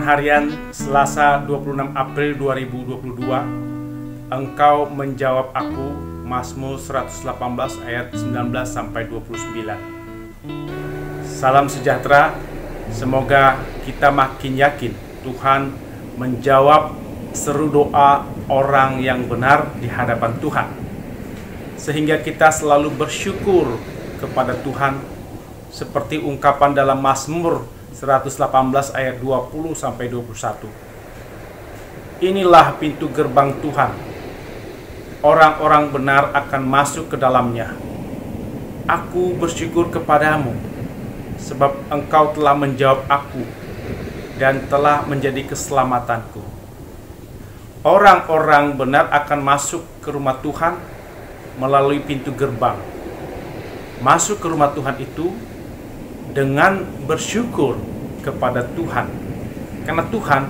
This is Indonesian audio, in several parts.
harian Selasa 26 April 2022. Engkau menjawab aku, Mazmur 118 ayat 19 sampai 29. Salam sejahtera. Semoga kita makin yakin Tuhan menjawab seru doa orang yang benar di hadapan Tuhan, sehingga kita selalu bersyukur kepada Tuhan seperti ungkapan dalam Mazmur 118 ayat 20 sampai 21. Inilah pintu gerbang Tuhan. Orang-orang benar akan masuk ke dalamnya. Aku bersyukur kepadamu, sebab Engkau telah menjawab aku dan telah menjadi keselamatanku. Orang-orang benar akan masuk ke rumah Tuhan melalui pintu gerbang. Masuk ke rumah Tuhan itu dengan bersyukur kepada Tuhan, karena Tuhan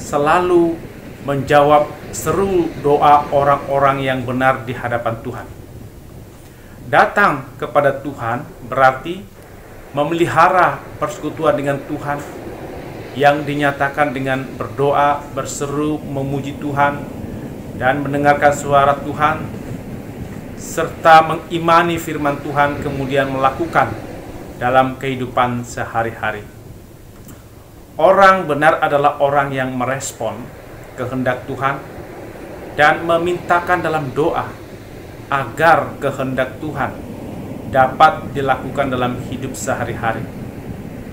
selalu menjawab seru doa orang-orang yang benar di hadapan Tuhan. Datang kepada Tuhan berarti memelihara persekutuan dengan Tuhan yang dinyatakan dengan berdoa, berseru, memuji Tuhan, dan mendengarkan suara Tuhan, serta mengimani firman Tuhan kemudian melakukan dalam kehidupan sehari-hari. Orang benar adalah orang yang merespon kehendak Tuhan dan memintakan dalam doa agar kehendak Tuhan dapat dilakukan dalam hidup sehari-hari.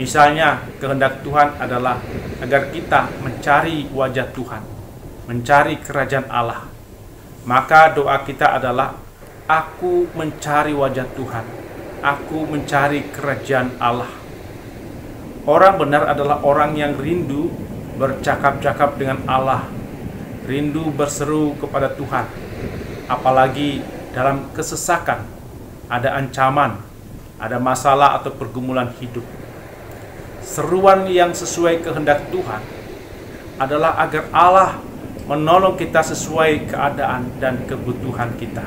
Misalnya, kehendak Tuhan adalah agar kita mencari wajah Tuhan, mencari kerajaan Allah. Maka doa kita adalah, aku mencari wajah Tuhan, aku mencari kerajaan Allah. Orang benar adalah orang yang rindu bercakap-cakap dengan Allah, rindu berseru kepada Tuhan. Apalagi dalam kesesakan, ada ancaman, ada masalah atau pergumulan hidup. Seruan yang sesuai kehendak Tuhan adalah agar Allah menolong kita sesuai keadaan dan kebutuhan kita.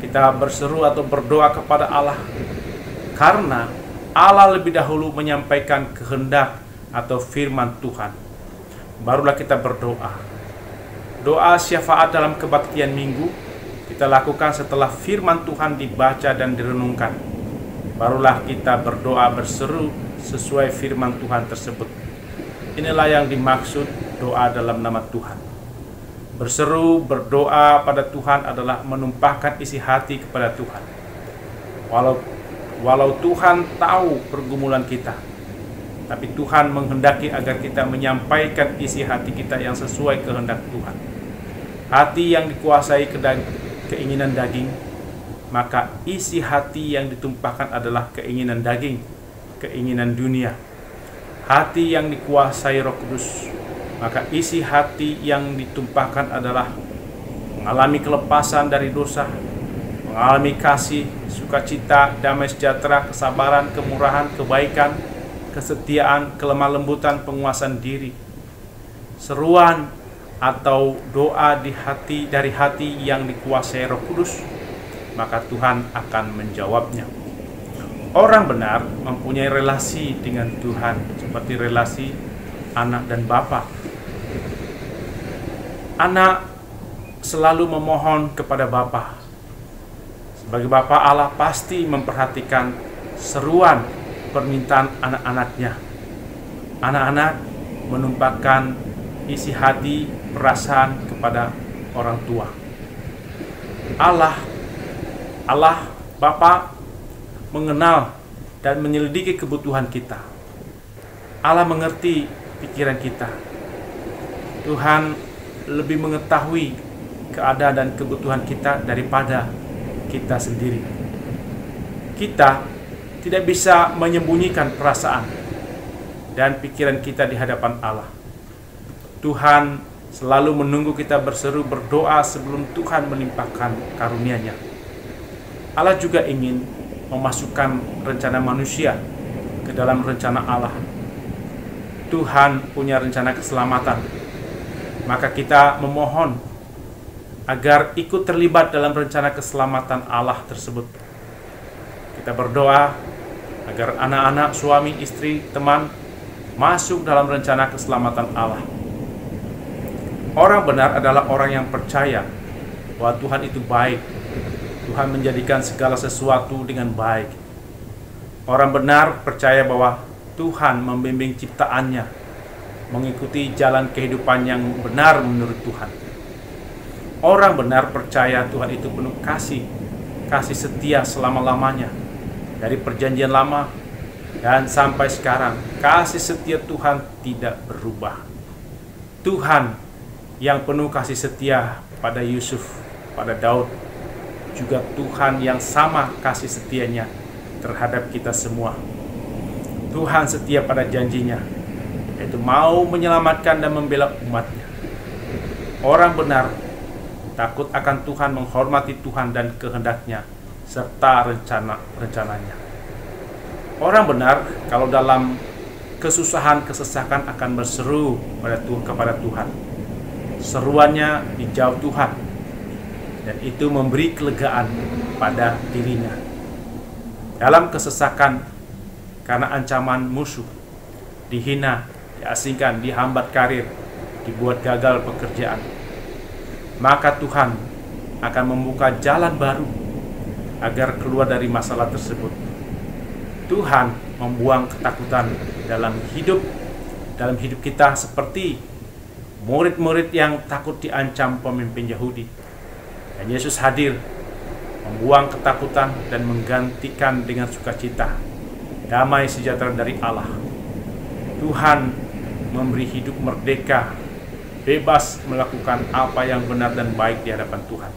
Kita berseru atau berdoa kepada Allah karena Allah lebih dahulu menyampaikan kehendak atau firman Tuhan. Barulah kita berdoa. Doa syafaat dalam kebaktian minggu kita lakukan setelah firman Tuhan dibaca dan direnungkan. Barulah kita berdoa berseru sesuai firman Tuhan tersebut. Inilah yang dimaksud doa dalam nama Tuhan. Berseru, berdoa pada Tuhan adalah menumpahkan isi hati kepada Tuhan. Walau Tuhan tahu pergumulan kita, tapi Tuhan menghendaki agar kita menyampaikan isi hati kita yang sesuai kehendak Tuhan. Hati yang dikuasai keinginan daging, maka isi hati yang ditumpahkan adalah keinginan daging, keinginan dunia. Hati yang dikuasai Roh Kudus, maka isi hati yang ditumpahkan adalah mengalami kelepasan dari dosa, mengalami kasih, sukacita, damai sejahtera, kesabaran, kemurahan, kebaikan, kesetiaan, kelemah lembutan, penguasaan diri. Seruan atau doa dari hati yang dikuasai Roh Kudus, maka Tuhan akan menjawabnya. Orang benar mempunyai relasi dengan Tuhan seperti relasi anak dan bapa. Anak selalu memohon kepada bapa. Sebagai bapa, Allah pasti memperhatikan seruan permintaan anak-anaknya. Anak-anak menumpahkan isi hati, perasaan kepada orang tua. Allah Bapa mengenal dan menyelidiki kebutuhan kita. Allah mengerti pikiran kita. Tuhan lebih mengetahui keadaan dan kebutuhan kita daripada kita sendiri. Kita tidak bisa menyembunyikan perasaan dan pikiran kita di hadapan Allah. Tuhan selalu menunggu kita berseru berdoa sebelum Tuhan melimpahkan karunia-Nya. Allah juga ingin memasukkan rencana manusia ke dalam rencana Allah. Tuhan punya rencana keselamatan, maka kita memohon agar ikut terlibat dalam rencana keselamatan Allah tersebut. Kita berdoa agar anak-anak, suami, istri, teman masuk dalam rencana keselamatan Allah. Orang benar adalah orang yang percaya bahwa Tuhan itu baik. Tuhan menjadikan segala sesuatu dengan baik. Orang benar percaya bahwa Tuhan membimbing ciptaannya mengikuti jalan kehidupan yang benar menurut Tuhan. Orang benar percaya Tuhan itu penuh kasih setia selama-lamanya. Dari perjanjian lama dan sampai sekarang, kasih setia Tuhan tidak berubah. Tuhan yang penuh kasih setia pada Yusuf, pada Daud, juga Tuhan yang sama kasih setianya terhadap kita semua. Tuhan setia pada janjinya, yaitu mau menyelamatkan dan membela umatnya. Orang benar takut akan Tuhan, menghormati Tuhan dan kehendaknya, serta rencananya. Orang benar kalau dalam kesusahan, kesesakan akan berseru kepada Tuhan. Seruannya dijawab Tuhan, dan itu memberi kelegaan pada dirinya. Dalam kesesakan karena ancaman musuh, dihina, diasingkan, dihambat karir, dibuat gagal pekerjaan, maka Tuhan akan membuka jalan baru agar keluar dari masalah tersebut. Tuhan membuang ketakutan dalam hidup kita, seperti murid-murid yang takut diancam pemimpin Yahudi. Dan Yesus hadir membuang ketakutan dan menggantikan dengan sukacita, damai sejahtera dari Allah. Tuhan memberi hidup merdeka, bebas melakukan apa yang benar dan baik di hadapan Tuhan.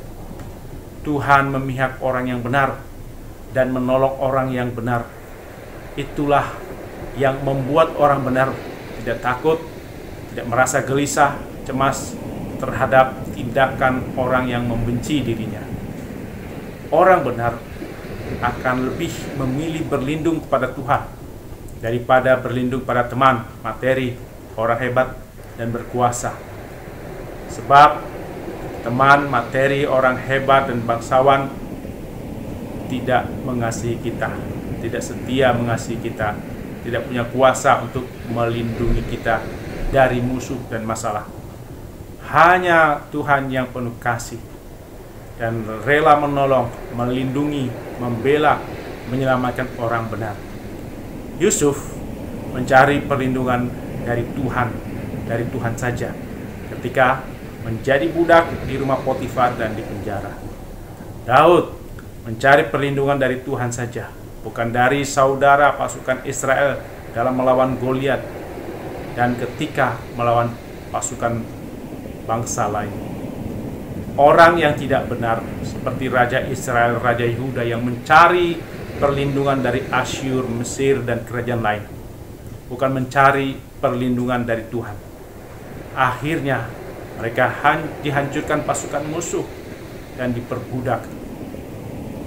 Tuhan memihak orang yang benar dan menolong orang yang benar. Itulah yang membuat orang benar tidak takut, tidak merasa gelisah, cemas terhadap tindakan orang yang membenci dirinya. Orang benar akan lebih memilih berlindung kepada Tuhan daripada berlindung pada teman, materi, orang hebat, dan berkuasa. Sebab teman, materi, orang hebat, dan bangsawan tidak mengasihi kita, tidak setia mengasihi kita, tidak punya kuasa untuk melindungi kita dari musuh dan masalah. Hanya Tuhan yang penuh kasih dan rela menolong, melindungi, membela, menyelamatkan orang benar. Yusuf mencari perlindungan dari Tuhan saja ketika menjadi budak di rumah Potifar dan di penjara. Daud mencari perlindungan dari Tuhan saja, bukan dari saudara pasukan Israel dalam melawan Goliat dan ketika melawan pasukan bangsa lain. Orang yang tidak benar seperti Raja Israel, Raja Yehuda yang mencari perlindungan dari Asyur, Mesir, dan kerajaan lain, bukan mencari perlindungan dari Tuhan. Akhirnya mereka dihancurkan pasukan musuh dan diperbudak.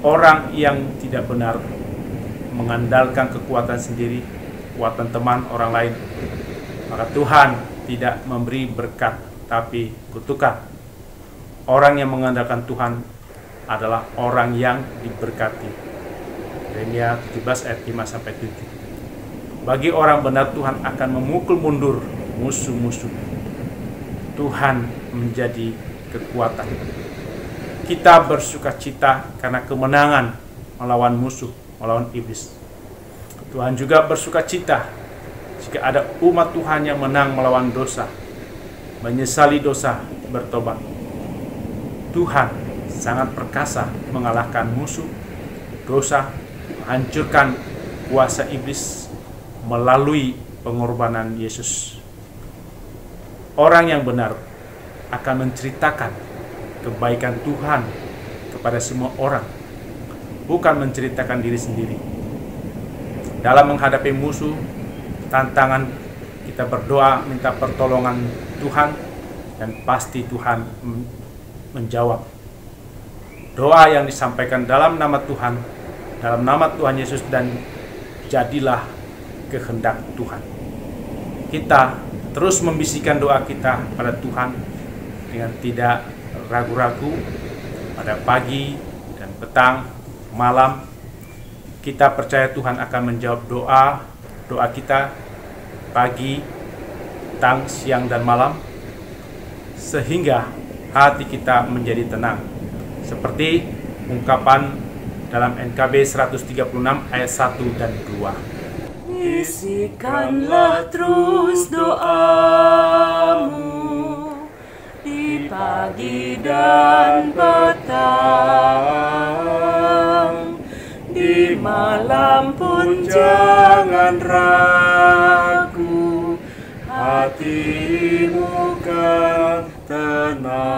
Orang yang tidak benar mengandalkan kekuatan sendiri, kekuatan teman orang lain, maka Tuhan tidak memberi berkat, tapi kutukan. Orang yang mengandalkan Tuhan adalah orang yang diberkati. Yeremia 17 ayat 5-7. Bagi orang benar, Tuhan akan memukul mundur musuh-musuh. Tuhan menjadi kekuatan. Kita bersukacita karena kemenangan melawan musuh, melawan iblis. Tuhan juga bersukacita jika ada umat Tuhan yang menang melawan dosa, menyesali dosa, bertobat. Tuhan sangat perkasa mengalahkan musuh, dosa, menghancurkan kuasa iblis melalui pengorbanan Yesus. Orang yang benar akan menceritakan kebaikan Tuhan kepada semua orang, bukan menceritakan diri sendiri. Dalam menghadapi musuh, tantangan, kita berdoa minta pertolongan Tuhan, dan pasti Tuhan menjawab. Doa yang disampaikan dalam nama Tuhan, dalam nama Tuhan Yesus, dan jadilah kehendak Tuhan. Kita terus membisikkan doa kita pada Tuhan dengan tidak ragu-ragu. Pada pagi dan petang, malam, kita percaya Tuhan akan menjawab doa kita pagi, petang, siang, dan malam, sehingga hati kita menjadi tenang. Seperti ungkapan dalam NKB 136 ayat 1 dan 2. Isikanlah terus doamu di pagi dan petang, di malam pun jangan ragu, hatimu kan tenang.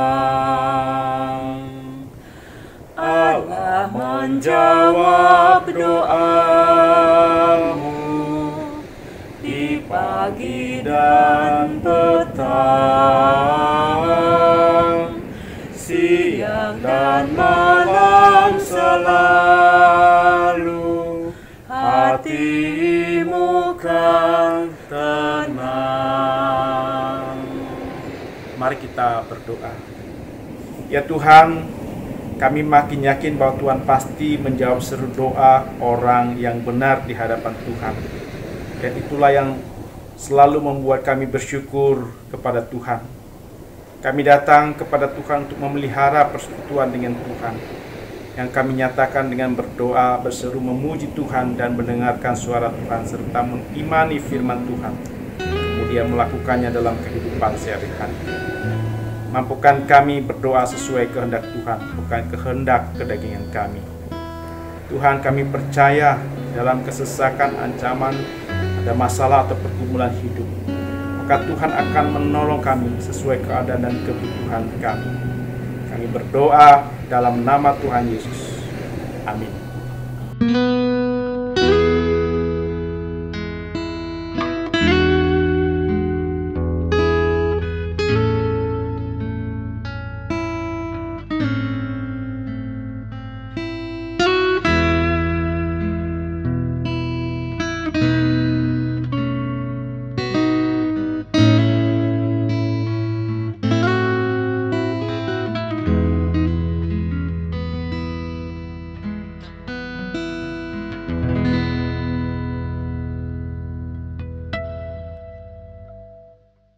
Allah menjawab doamu di pagi dan petang, siang dan malam selalu, hatimu kan tenang. Mari kita berdoa. Ya Tuhan, kami makin yakin bahwa Tuhan pasti menjawab seru doa orang yang benar di hadapan Tuhan. Dan itulah yang selalu membuat kami bersyukur kepada Tuhan. Kami datang kepada Tuhan untuk memelihara persekutuan dengan Tuhan, yang kami nyatakan dengan berdoa, berseru memuji Tuhan dan mendengarkan suara Tuhan, serta mengimani firman Tuhan, kemudian melakukannya dalam kehidupan sehari-hari. Mampukan kami berdoa sesuai kehendak Tuhan, bukan kehendak kedagingan kami. Tuhan, kami percaya dalam kesesakan, ancaman, ada masalah atau pergumulan hidup, maka Tuhan akan menolong kami sesuai keadaan dan kebutuhan kami. Kami berdoa dalam nama Tuhan Yesus. Amin.